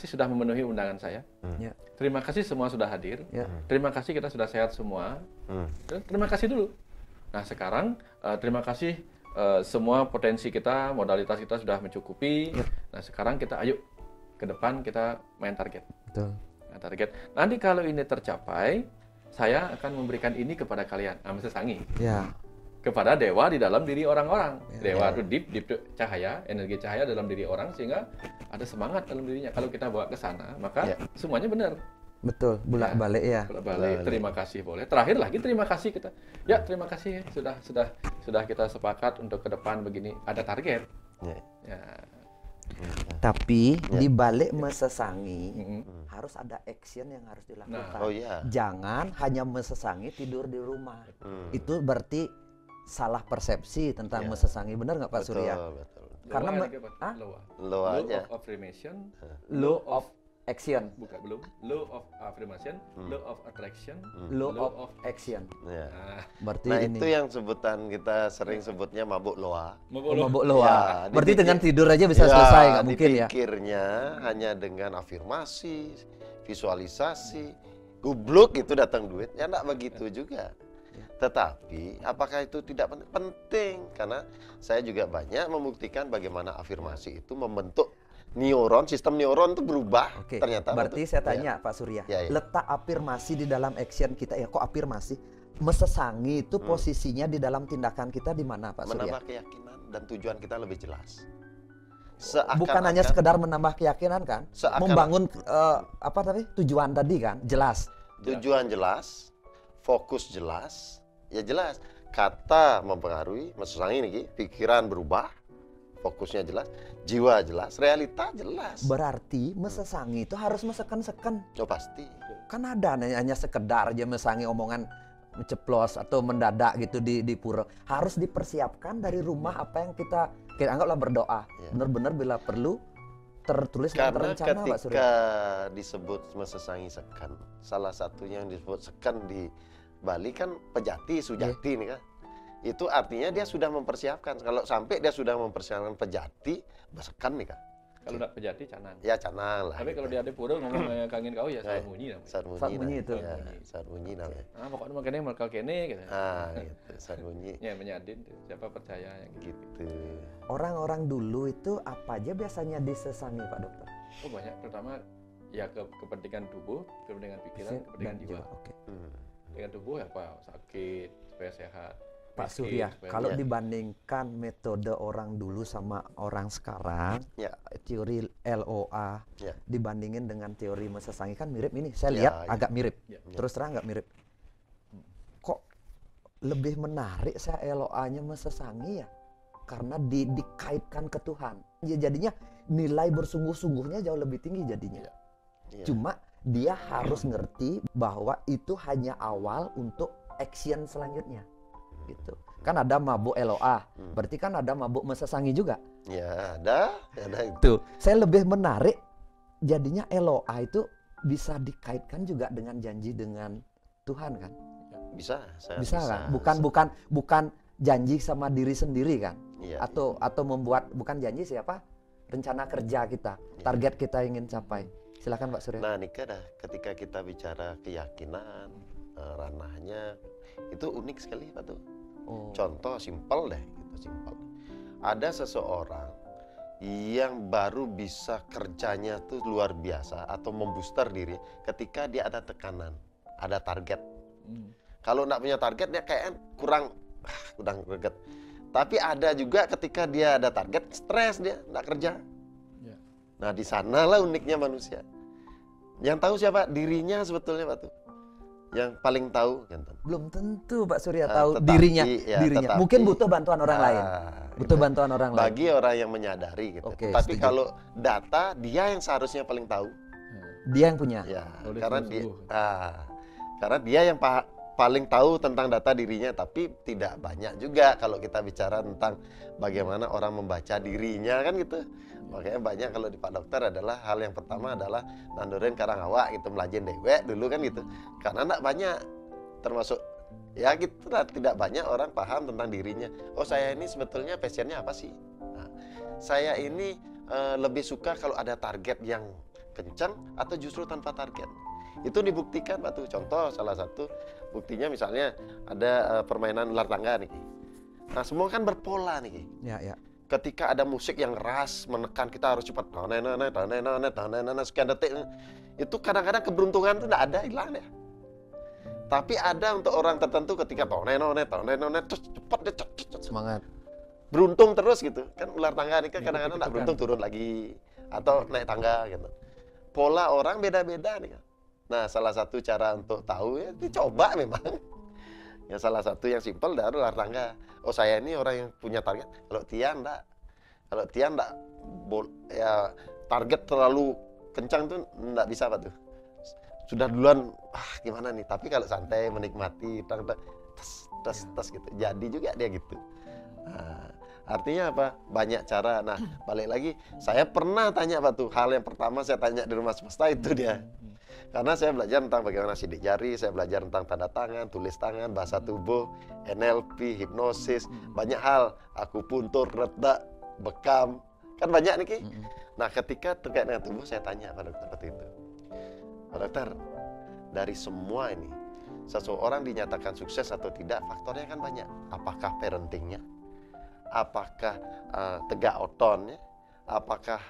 sudah memenuhi undangan saya. Ya. Terima kasih semua sudah hadir. Ya. Terima kasih kita sudah sehat semua. Terima kasih dulu. Nah sekarang terima kasih semua potensi kita, modalitas kita sudah mencukupi. Ya. Nah sekarang kita ayo ke depan kita main target. Betul. Nah, target. Nanti kalau ini tercapai, saya akan memberikan ini kepada kalian. Nah, sesangi. Ya. Kepada dewa di dalam diri orang-orang. Ya. Dewa itu deep cahaya, energi cahaya dalam diri orang sehingga ada semangat dalam dirinya. Kalau kita bawa ke sana, maka semuanya benar. Betul, bolak-balik ya. Bolak-balik. Terima kasih boleh. Terakhir lagi terima kasih kita. Ya, terima kasih sudah kita sepakat untuk ke depan begini. Ada target. Ya. Tapi di balik mesesangi harus ada action yang harus dilakukan. Jangan hanya mesesangi tidur di rumah. Itu berarti salah persepsi tentang mesesangi. Benar nggak Pak Surya? Betul. Karena law of affirmation, law of action. Bukan belum. Law of affirmation, law of attraction, law of action. Ya. Berarti nah ini. itu yang sebutan kita sering sebutnya mabuk loa. Mabuk loa. Ya, berarti dengan tidur aja bisa selesai nggak mungkin ya? Dipikirnya hanya dengan afirmasi, visualisasi, gubluk itu datang duit. Ya enggak begitu juga. Tetapi apakah itu tidak penting? Karena saya juga banyak membuktikan bagaimana afirmasi itu membentuk neuron, sistem neuron itu berubah. Oke. Ternyata. Berarti saya tanya Pak Surya, letak afirmasi di dalam action kita ya, kok afirmasi? Mesesangi itu posisinya di dalam tindakan kita di mana Pak Surya? Menambah keyakinan dan tujuan kita lebih jelas. Bukan hanya sekedar menambah keyakinan kan? Membangun tujuan tadi kan? Jelas. Tujuan jelas, fokus jelas, ya jelas. Kata mempengaruhi, mesesangi nih, pikiran berubah. Fokusnya jelas, jiwa jelas, realita jelas. Berarti mesesangi itu harus meseken-seken. Oh pasti. Kan ada hanya sekedar aja mesesangi omongan ceplos atau mendadak gitu di pura. Harus dipersiapkan dari rumah apa yang kita anggaplah berdoa. Benar-benar bila perlu tertulis dan terencana Pak Surya. Ketika disebut mesesangi sekan, salah satunya yang disebut sekan di Bali kan pejati, sujati nih kan. Itu artinya dia sudah mempersiapkan. Kalau sampai dia sudah mempersiapkan pejati, bersekan nih kan. Kalau enggak pejati canang. Ya canang lah. Tapi kalau dia ada pura ngomong kangen kau ya saat bunyi namanya. Saat bunyi itu. Ya, saat bunyi namanya. Pokoknya makanya mereka kene gitu. Gitu, saat bunyi. Ya menyadin siapa percaya yang gitu. Orang-orang dulu itu apa aja biasanya disesangi Pak Dokter? Oh banyak, terutama ya kepentingan tubuh, kepentingan pikiran, kepentingan jiwa. Oke. Dengan tubuh ya apa? Sakit supaya sehat. Pak Surya, kalau dibandingkan metode orang dulu sama orang sekarang, teori LOA dibandingin dengan teori mesesangi kan mirip ini. Saya lihat agak mirip. Terus terang agak mirip. Kok lebih menarik saya LOA-nya mesesangi ya? Karena dikaitkan ke Tuhan. Ya jadinya nilai bersungguh-sungguhnya jauh lebih tinggi jadinya. Cuma dia harus ngerti bahwa itu hanya awal untuk action selanjutnya. Gitu. Kan ada mabuk LOA, berarti kan ada mabuk mesesangi juga. Ya ada itu. Saya lebih menarik jadinya LOA itu bisa dikaitkan juga dengan janji dengan Tuhan kan? Bisa kan? Bukan janji sama diri sendiri kan? Atau membuat bukan janji siapa? Rencana kerja kita, target kita ingin capai. Silakan Pak Surya. Nah, Nika ketika kita bicara keyakinan, ranahnya itu unik sekali Pak tuh. Contoh simpel deh, gitu simpel. Ada seseorang yang baru bisa kerjanya tuh luar biasa atau membooster diri ketika dia ada tekanan, ada target. Kalau nggak punya target dia kayak kurang greget. Tapi ada juga ketika dia ada target, stres dia nggak kerja. Nah di sanalah uniknya manusia. Yang tahu siapa? Dirinya sebetulnya Pak tuh. Yang paling tahu kan? Belum tentu Pak Surya tahu dirinya. Tetapi, mungkin butuh bantuan orang lain. Butuh bantuan orang lain. Bagi orang yang menyadari gitu. Tapi kalau data dia yang seharusnya paling tahu. Dia yang punya. Ya, karena dia yang paling tahu tentang data dirinya, tapi tidak banyak juga kalau kita bicara tentang bagaimana orang membaca dirinya kan gitu. Makanya banyak kalau di Pak Dokter adalah hal yang pertama adalah nandurin karang awak gitu, melajen dewek dulu kan gitu. Karena enggak banyak, termasuk ya gitu lah, tidak banyak orang paham tentang dirinya. Oh, saya ini sebetulnya passionnya apa sih? Nah, saya ini lebih suka kalau ada target yang kencang atau justru tanpa target. Itu dibuktikan Pak tuh. Contoh salah satu buktinya misalnya ada permainan ular tangga nih. Nah, semua kan berpola nih. Ya. Ketika ada musik yang keras menekan kita harus cepat sekian detik. Itu kadang-kadang keberuntungan itu enggak ada, hilang ya. Tapi ada untuk orang tertentu ketika terus cepat dia semangat. Beruntung terus gitu. Kan ular tangga ini kan kadang-kadang enggak beruntung turun lagi atau naik tangga gitu. Pola orang beda-beda nih kan. Nah, salah satu cara untuk tahu ya dicoba memang. Ya salah satu yang simpel dari ular tangga. Oh, saya ini orang yang punya target. Kalau Tian enggak. Kalau Tian enggak ya target terlalu kencang tuh enggak bisa Pak tuh. Sudah duluan gimana nih. Tapi kalau santai menikmati tes gitu. Jadi juga dia gitu. Nah, artinya apa? Banyak cara. Nah, balik lagi, saya pernah tanya Pak tuh, hal yang pertama saya tanya di rumah semesta itu dia. Karena saya belajar tentang bagaimana sidik jari, saya belajar tentang tanda tangan, tulis tangan, bahasa tubuh, NLP, hipnosis, banyak hal, akupuntur, redak, bekam, kan banyak nih Ki. Nah, ketika terkait dengan tubuh saya tanya Pak Dokter seperti itu. Pak Dokter, dari semua ini, seseorang dinyatakan sukses atau tidak, faktornya kan banyak. Apakah parentingnya? Apakah tegak otonnya? Apakah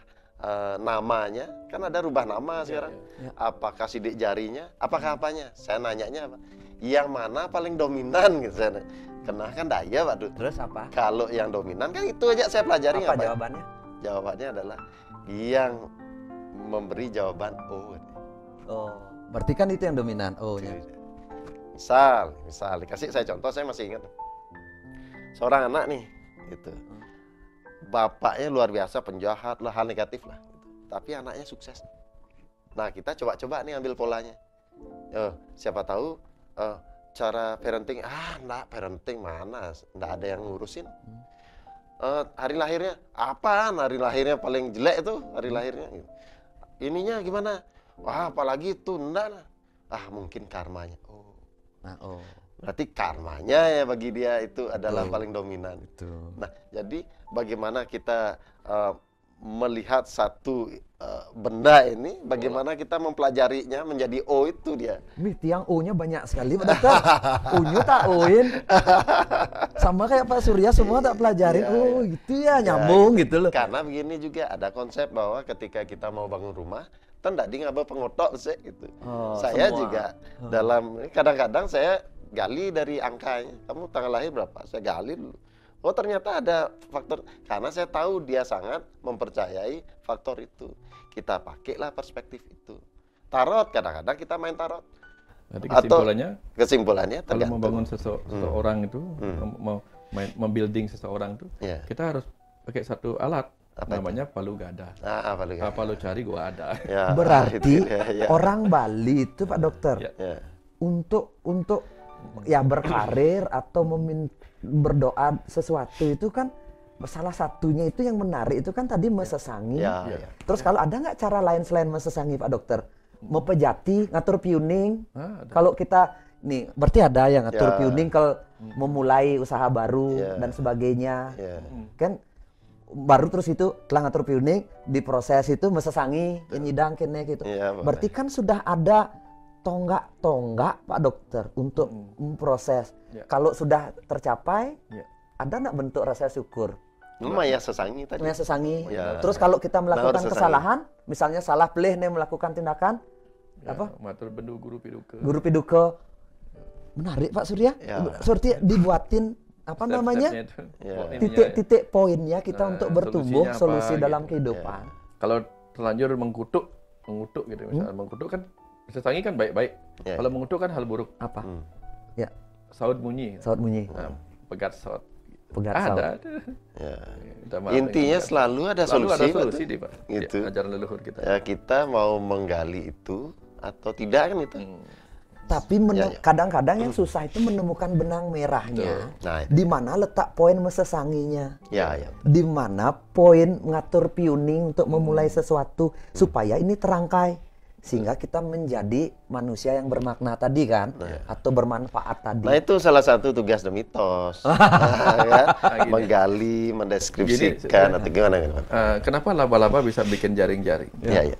namanya? Kan ada rubah nama sekarang. Apakah sidik jarinya? Apakah apanya? Saya nanyanya apa? Yang mana paling dominan gitu saya. Karena kan daya Pak Dut. Terus apa? Kalau yang dominan kan itu aja saya pelajari. Apa jawabannya? Jawabannya adalah yang memberi jawaban Oh, berarti kan itu yang dominan. Oh-nya. Misal dikasih saya contoh, saya masih ingat. Seorang anak nih gitu. Bapaknya luar biasa penjahat lah, hal negatif lah gitu. Tapi anaknya sukses. Nah, kita coba-coba nih ambil polanya. Siapa tahu cara parenting, enggak, parenting mana, enggak ada yang ngurusin. Hari lahirnya apaan? Hari lahirnya paling jelek itu hari lahirnya gitu. Ininya gimana? Wah, apalagi itu enggak lah. Mungkin karmanya. Berarti karmanya ya bagi dia itu adalah paling dominan. Nah, jadi bagaimana kita melihat satu benda ini, bagaimana kita mempelajarinya menjadi itu dia. Tiang O-nya banyak sekali Pak Dokter. O-nya tak O-in. Sama kayak Pak Surya, semua tak pelajarin. Gitu ya, nyambung gitu loh. Karena begini juga ada konsep bahwa ketika kita mau bangun rumah, tidak di ngaba pengotok sih gitu. Saya semua juga dalam kadang-kadang saya gali dari angkanya. Kamu tanggal lahir berapa? Saya gali dulu. Oh, ternyata ada faktor, karena saya tahu dia sangat mempercayai faktor itu. Kita pakailah perspektif itu. Tarot, kadang-kadang kita main tarot. Jadi kesimpulannya kalau membangun seseorang itu, membuilding seseorang itu, kita harus pakai satu alat. Namanya palu gada. Palu cari gua ada. Ya, berarti orang Bali itu Pak Dokter untuk ya berkarir atau berdoa sesuatu itu kan salah satunya itu yang menarik itu kan tadi mesesangi. Terus kalau ada nggak cara lain selain mesesangi Pak Dokter? Mempejati, ngatur piuning. Kalau kita nih berarti ada yang ngatur piuning kalau memulai usaha baru dan sebagainya. Kan baru terus itu telah ngatur piuning diproses itu mesesangi nyidang kene gitu. Berarti kan sudah ada tonggak Pak Dokter untuk memproses. Kalau sudah tercapai, ada nggak bentuk rasa syukur? Maya sesangi tadi. Maya sesangi. Terus kalau kita melakukan kesalahan, misalnya salah pelih nih melakukan tindakan apa? Matur bendu guru piduka. Guru piduka. Menarik Pak Surya. Seperti dibuatin apa namanya? Titik-titik poinnya kita untuk bertumbuh solusi dalam kehidupan. Kalau terlanjur mengutuk gitu misalnya, mengutuk kan sesangi kan baik-baik. Kalau mengutuk kan hal buruk. Apa? Saut munyi. Pegat saut. Ada. Intinya selalu ada solusi Pak. Gitu. Ajaran leluhur kita. Kita mau menggali itu atau tidak kan itu. Tapi kadang-kadang yang susah itu menemukan benang merahnya. Nah, di mana letak poin mesesanginya. Ya. Di mana poin ngatur tuning untuk memulai sesuatu supaya ini terangkai. Sehingga kita menjadi manusia yang bermakna tadi kan, atau bermanfaat tadi. Nah itu salah satu tugas The Mitos, kan? Menggali, mendeskripsikan, atau gimana? Kenapa laba-laba bisa bikin jaring-jaring? Ya.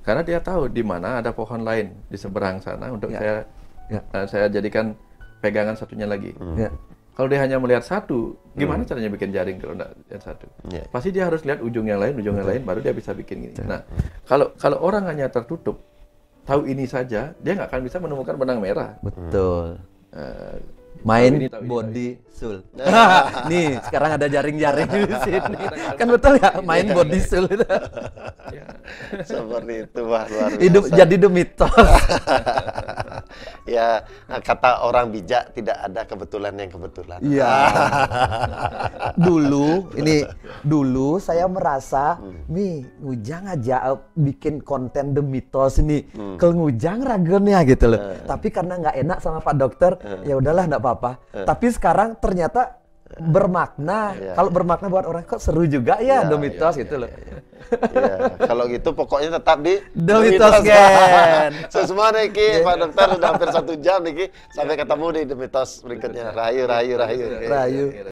Karena dia tahu di mana ada pohon lain di seberang sana untuk saya jadikan pegangan satunya lagi. Kalau dia hanya melihat satu, gimana caranya bikin jaring kalau tidak lihat satu? Pasti dia harus lihat ujung yang lain, baru dia bisa bikin gini. Nah, kalau orang hanya tertutup, tahu ini saja, dia nggak akan bisa menemukan benang merah. Betul. Main body soul. Nih, sekarang ada jaring-jaring di sini. Kan betul ya, main body soul itu. Seperti itu, wah, luar biasa. Hidup jadi The Mitos. Ya, kata orang bijak tidak ada kebetulan yang kebetulan. Iya. Dulu saya merasa, nih Ngujang aja bikin konten The Mitos ini, ke Ngujang ragennya gitu loh. Tapi karena nggak enak sama Pak Dokter, ya udahlah nggak apa-apa. Tapi sekarang ternyata bermakna. Kalau bermakna buat orang kok seru juga ya The Mitos gitu loh. Ya, kalau gitu pokoknya tetap di The Mitos Gen. Semua Niki, Pak Dokter sudah hampir 1 jam Niki. Sampai ketemu di The Mitos berikutnya. Rahayu.